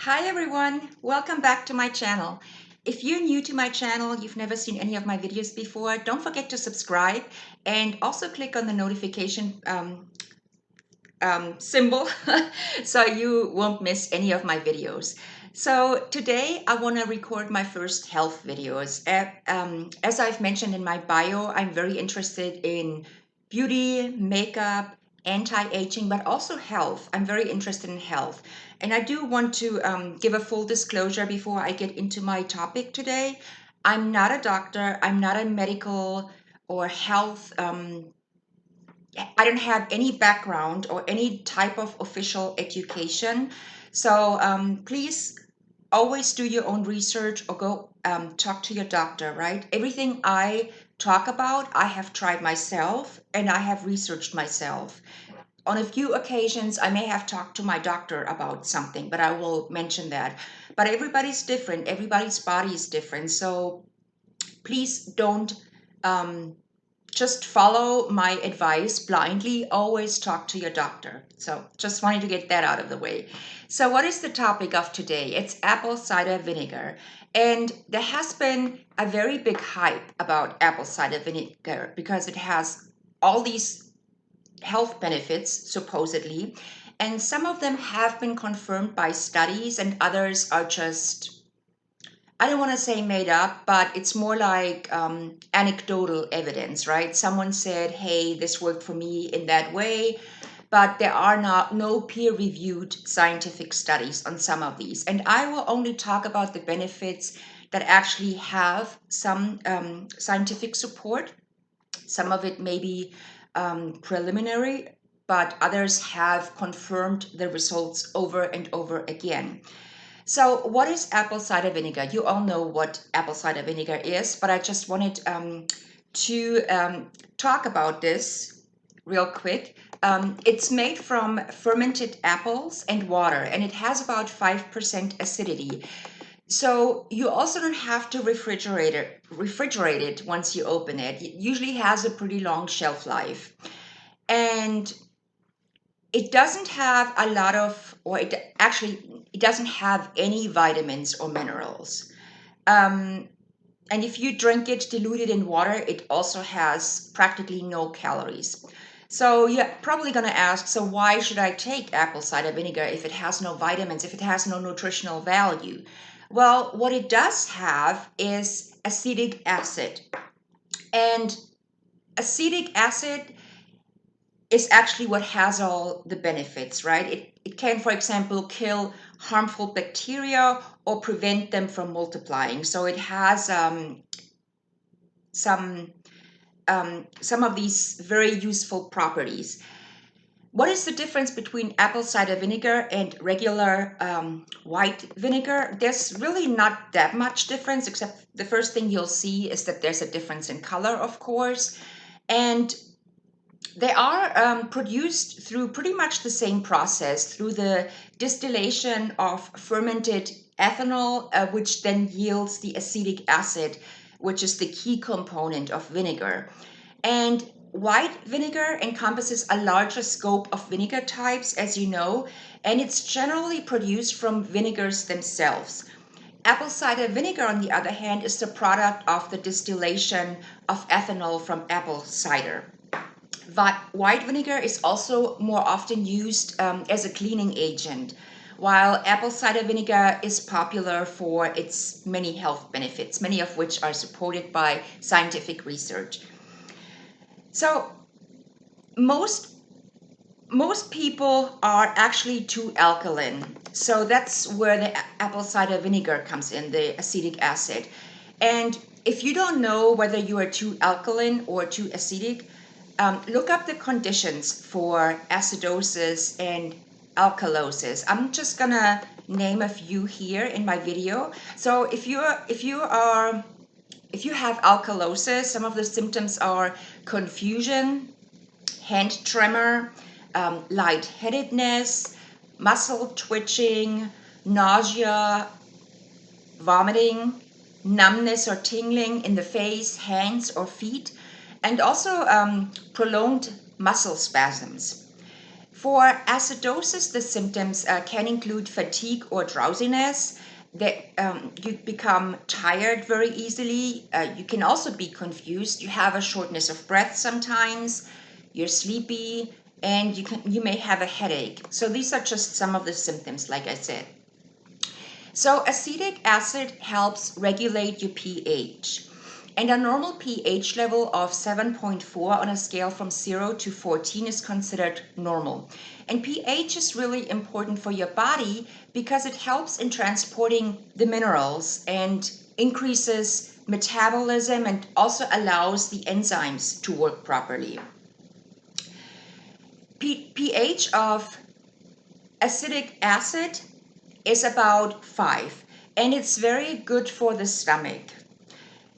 Hi everyone, welcome back to my channel. If you're new to my channel, you've never seen any of my videos before, don't forget to subscribe and also click on the notification symbol so you won't miss any of my videos. So today I want to record my first health videos. As I've mentioned in my bio, I'm very interested in beauty, makeup, anti-aging, but also health. I'm very interested in health. And I do want to give a full disclosure before I get into my topic today. I'm not a doctor. I'm not a medical or health I don't have any background or any type of official education. So please always do your own research or go talk to your doctor, right? Everything I talk about, I have tried myself and I have researched myself. On a few occasions, I may have talked to my doctor about something, but I will mention that. But everybody's different, everybody's body is different. So please don't just follow my advice blindly. Always talk to your doctor. So just wanted to get that out of the way. So what is the topic of today? It's apple cider vinegar. And there has been a very big hype about apple cider vinegar because it has all these health benefits, supposedly. And some of them have been confirmed by studies, and others are just, I don't want to say made up, but it's more like anecdotal evidence, right? Someone said, hey, this worked for me in that way, but there are no peer-reviewed scientific studies on some of these. And I will only talk about the benefits that actually have some scientific support. Some of it may be preliminary, but others have confirmed the results over and over again. So, what is apple cider vinegar? You all know what apple cider vinegar is, but I just wanted to talk about this real quick. It's made from fermented apples and water, and it has about 5% acidity. So you also don't have to refrigerate it once you open it. It usually has a pretty long shelf life. And it doesn't have a lot of, or it doesn't have any vitamins or minerals. Um, and if you drink it diluted in water, it also has practically no calories. So you're probably going to ask, so why should I take apple cider vinegar if it has no vitamins, if it has no nutritional value? Well, what it does have is acetic acid. And acetic acid is actually what has all the benefits, right? It can, for example, kill harmful bacteria or prevent them from multiplying. So it has some of these very useful properties. What is the difference between apple cider vinegar and regular white vinegar? There's really not that much difference, except the first thing you'll see is that there's a difference in color, of course. And they are produced through pretty much the same process, through the distillation of fermented ethanol, which then yields the acetic acid, which is the key component of vinegar. And white vinegar encompasses a larger scope of vinegar types, as you know, and it's generally produced from vinegars themselves. Apple cider vinegar, on the other hand, is the product of the distillation of ethanol from apple cider. White vinegar is also more often used as a cleaning agent, while apple cider vinegar is popular for its many health benefits, many of which are supported by scientific research. So most most people are actually too alkaline. So that's where the apple cider vinegar comes in, the acetic acid. And if you don't know whether you are too alkaline or too acidic, look up the conditions for acidosis and alkalosis. I'm just gonna name a few here in my video. So if you have alkalosis, some of the symptoms are confusion, hand tremor, lightheadedness, muscle twitching, nausea, vomiting, numbness or tingling in the face, hands, or feet, and also prolonged muscle spasms. For acidosis, the symptoms can include fatigue or drowsiness, that you become tired very easily. You can also be confused. You have a shortness of breath sometimes. You're sleepy, and you may have a headache. So these are just some of the symptoms, like I said. So acetic acid helps regulate your pH. And a normal pH level of 7.4 on a scale from 0 to 14 is considered normal. And pH is really important for your body because it helps in transporting the minerals and increases metabolism and also allows the enzymes to work properly. pH of acetic acid is about 5, and it's very good for the stomach.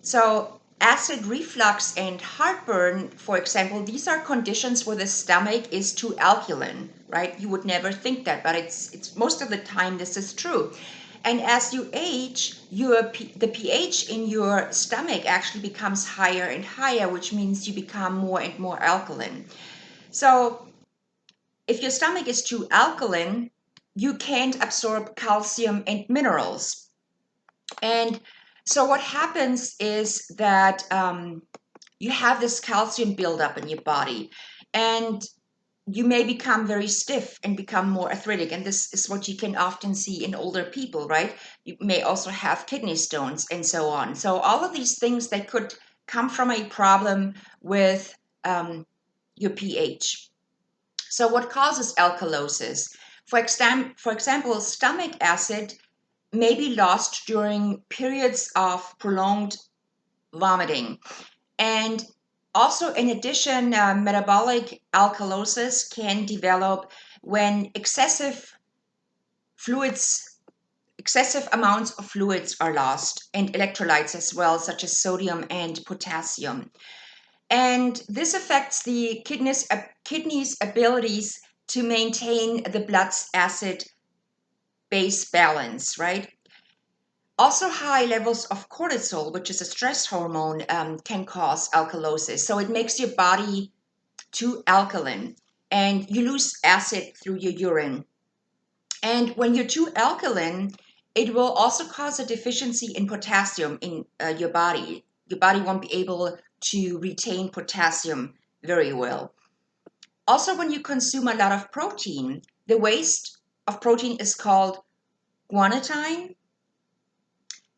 So acid reflux and heartburn, for example, these are conditions where the stomach is too alkaline, right? You would never think that, but it's most of the time this is true. And as you age, the pH in your stomach actually becomes higher and higher, which means you become more and more alkaline. So if your stomach is too alkaline, you can't absorb calcium and minerals. And so what happens is that you have this calcium buildup in your body, and you may become very stiff and become more arthritic. And this is what you can often see in older people, right? You may also have kidney stones and so on. So all of these things that could come from a problem with your pH. So what causes alkalosis? For example, stomach acid may be lost during periods of prolonged vomiting. And also, in addition, metabolic alkalosis can develop when excessive amounts of fluids are lost, and electrolytes as well, such as sodium and potassium. And this affects the kidney's abilities to maintain the blood's acid base balance, right? Also, high levels of cortisol, which is a stress hormone, can cause alkalosis. So it makes your body too alkaline, and you lose acid through your urine. And when you're too alkaline, it will also cause a deficiency in potassium in your body. Your body won't be able to retain potassium very well. Also, when you consume a lot of protein, the waste of protein is called guanidine,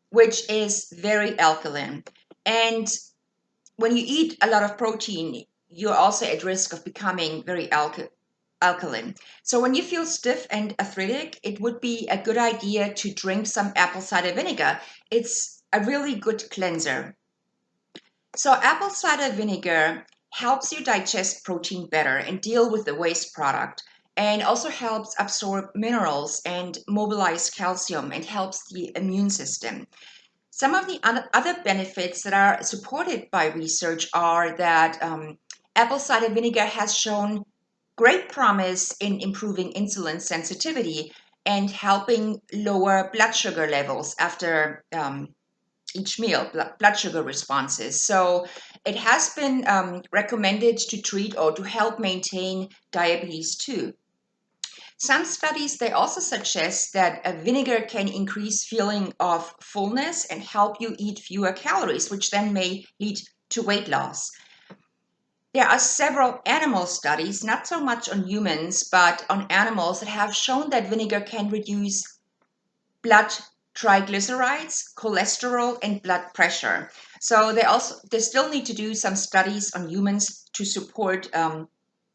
which is very alkaline. And when you eat a lot of protein, you're also at risk of becoming very alkaline. So when you feel stiff and arthritic, it would be a good idea to drink some apple cider vinegar. It's a really good cleanser. So apple cider vinegar helps you digest protein better and deal with the waste product, and also helps absorb minerals and mobilize calcium and helps the immune system. Some of the other benefits that are supported by research are that apple cider vinegar has shown great promise in improving insulin sensitivity and helping lower blood sugar levels after each meal, blood sugar responses. So it has been recommended to treat or to help maintain diabetes too. Some studies, they also suggest that a vinegar can increase feeling of fullness and help you eat fewer calories, which then may lead to weight loss. There are several animal studies, not so much on humans, but on animals, that have shown that vinegar can reduce blood triglycerides, cholesterol, and blood pressure. So they still need to do some studies on humans to support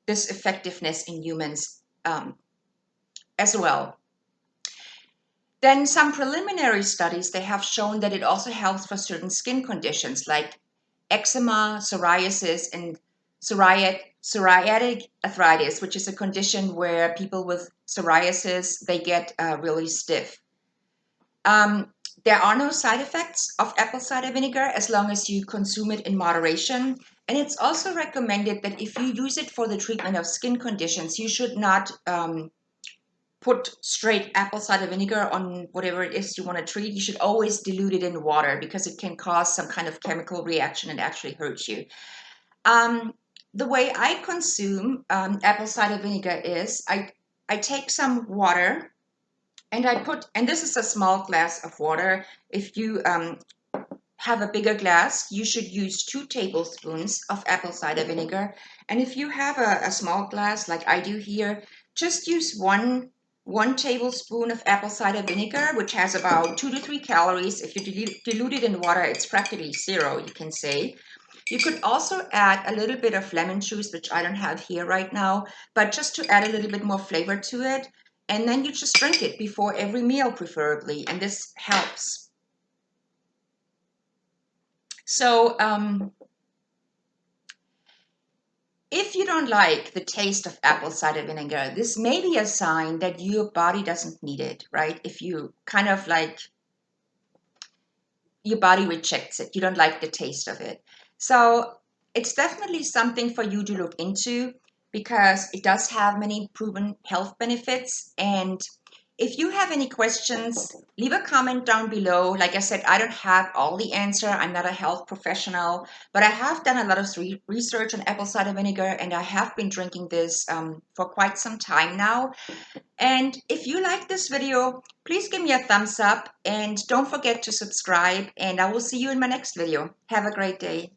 this effectiveness in humans as well. Then some preliminary studies, they have shown that it also helps for certain skin conditions like eczema, psoriasis, and psoriatic arthritis, which is a condition where people with psoriasis, they get really stiff. There are no side effects of apple cider vinegar as long as you consume it in moderation. And it's also recommended that if you use it for the treatment of skin conditions, you should not put straight apple cider vinegar on whatever it is you want to treat. You should always dilute it in water because it can cause some kind of chemical reaction and actually hurt you. the way I consume apple cider vinegar is I take some water and and this is a small glass of water. If you have a bigger glass, you should use 2 tablespoons of apple cider vinegar. And if you have a small glass like I do here, just use one tablespoon of apple cider vinegar, which has about 2 to 3 calories. If you dilute it in water, it's practically zero, you can say. You could also add a little bit of lemon juice, which I don't have here right now, but just to add a little bit more flavor to it. And then you just drink it before every meal, preferably, and this helps. So, if you don't like the taste of apple cider vinegar, this may be a sign that your body doesn't need it, right? If you kind of like your body rejects it, you don't like the taste of it. So it's definitely something for you to look into because it does have many proven health benefits. And if you have any questions, leave a comment down below. Like I said, I don't have all the answer. I'm not a health professional, but I have done a lot of research on apple cider vinegar, and I have been drinking this for quite some time now. And if you like this video, please give me a thumbs up and don't forget to subscribe. And I will see you in my next video. Have a great day.